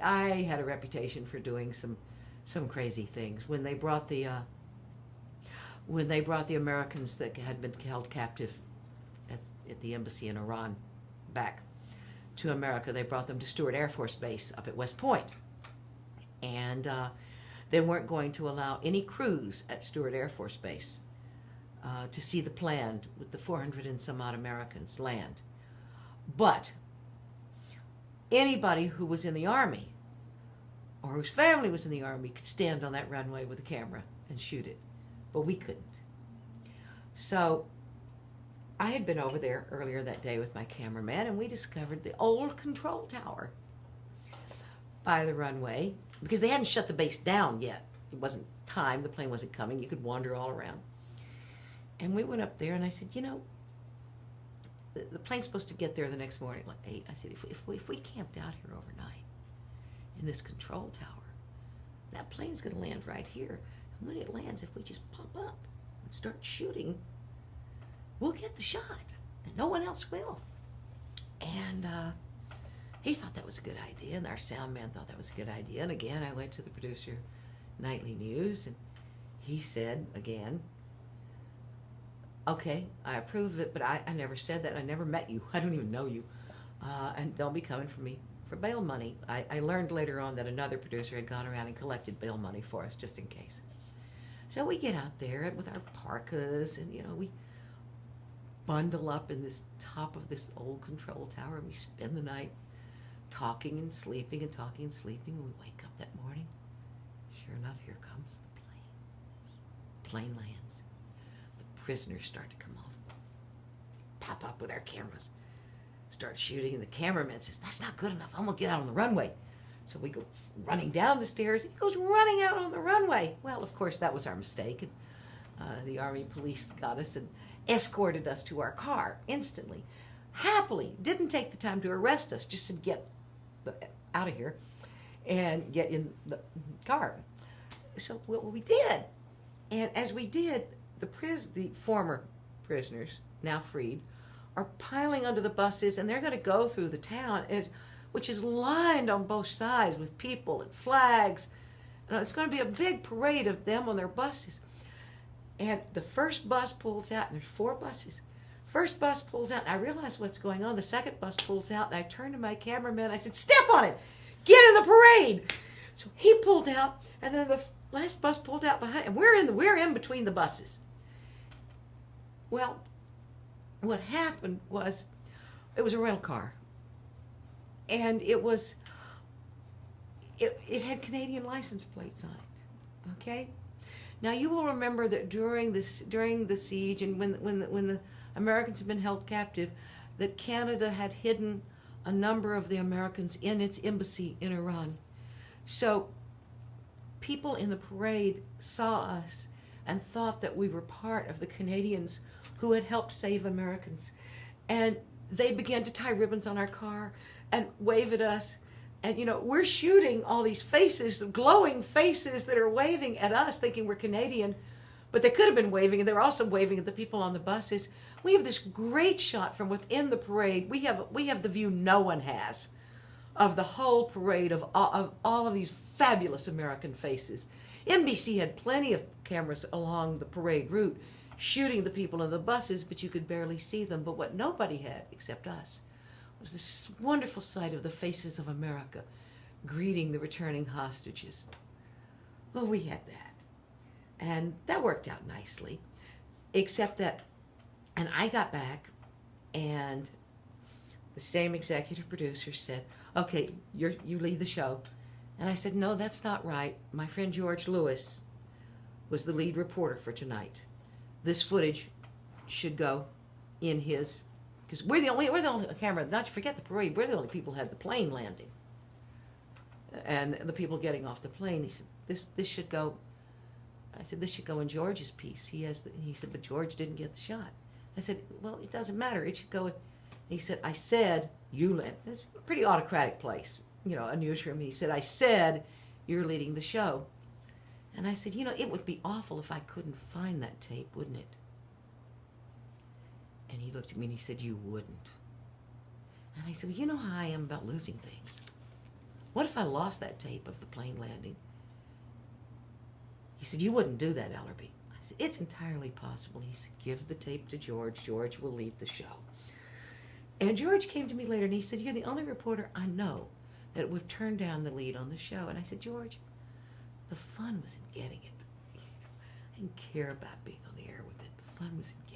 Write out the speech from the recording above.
I had a reputation for doing some crazy things. When they brought the Americans that had been held captive at the embassy in Iran back to America, they brought them to Stewart Air Force Base up at West Point. And they weren't going to allow any crews at Stewart Air Force Base to see the plane with the 400 and some odd Americans land. But anybody who was in the Army or whose family was in the Army could stand on that runway with a camera and shoot it. But we couldn't. So I had been over there earlier that day with my cameraman, and we discovered the old control tower by the runway, because they hadn't shut the base down yet. It wasn't time. The plane wasn't coming. You could wander all around. And we went up there, and I said, the plane's supposed to get there the next morning, like 8. I said, if we camped out here overnight in this control tower, that plane's going to land right here. And when it lands, if we just pop up and start shooting, we'll get the shot, and no one else will. And he thought that was a good idea, and our sound man thought that was a good idea. And again, I went to the producer, Nightly News, and he said again, okay, I approve of it, but I never said that. I never met you. I don't even know you. And don't be coming for me for bail money. I learned later on that another producer had gone around and collected bail money for us just in case. So we get out there with our parkas, and we bundle up in this top of this old control tower, and we spend the night talking and sleeping and talking and sleeping. And we wake up that morning. Sure enough, here comes the plane. Plane lands. The prisoners start to come off, pop up with our cameras, start shooting, and the cameraman says, "That's not good enough. I'm gonna get out on the runway." So we go running down the stairs. He goes running out on the runway. Well, of course, that was our mistake. And the Army police got us and escorted us to our car instantly. Happily, didn't take the time to arrest us, just said, "Get out of here," and get in the car. So what we did, and as we did, the former prisoners, now freed, are piling onto the buses, and they're going to go through the town, which is lined on both sides with people and flags. And it's going to be a big parade of them on their buses. And the first bus pulls out, and there's 4 buses. First bus pulls out, and I realize what's going on. The second bus pulls out, and I turned to my cameraman. I said, "Step on it! Get in the parade!" So he pulled out, and then the last bus pulled out behind, and we're in between the buses. Well, what happened was, it was a rental car, and it had Canadian license plates on it. Okay. Now you will remember that during the siege, and when the Americans had been held captive, that Canada had hidden a number of the Americans in its embassy in Iran. So people in the parade saw us and thought that we were part of the Canadians who had helped save Americans. And they began to tie ribbons on our car and wave at us. And, we're shooting all these faces, glowing faces that are waving at us, thinking we're Canadian. But they could have been waving, and they were also waving at the people on the buses. We have this great shot from within the parade. We have the view no one has of the whole parade of all of these fabulous American faces. NBC had plenty of cameras along the parade route shooting the people in the buses, but you could barely see them. But what nobody had, except us, was this wonderful sight of the faces of America greeting the returning hostages. Well, we had that. And that worked out nicely, except that, and I got back, and the same executive producer said, "Okay, you lead the show." And I said, "No, that's not right. My friend George Lewis was the lead reporter for tonight. This footage should go in his, because we're the only camera, not to forget the parade, we're the only people who had the plane landing and the people getting off the plane." He said, this should go. I said, "This should go in George's piece. He said, "But George didn't get the shot." I said, "Well, it doesn't matter. It should go." He said, "I said you led." It's a pretty autocratic place, a newsroom. He said, "I said you're leading the show." And I said, "It would be awful if I couldn't find that tape, wouldn't it?" And he looked at me and he said, "You wouldn't." And I said, "Well, you know how I am about losing things. What if I lost that tape of the plane landing? He said, you wouldn't do that, Ellerbee. I said, it's entirely possible. He said, give the tape to George. George will lead the show. And George came to me later and he said, you're the only reporter I know that would turn down the lead on the show. And I said, George, the fun was in getting it. I didn't care about being on the air with it. The fun was in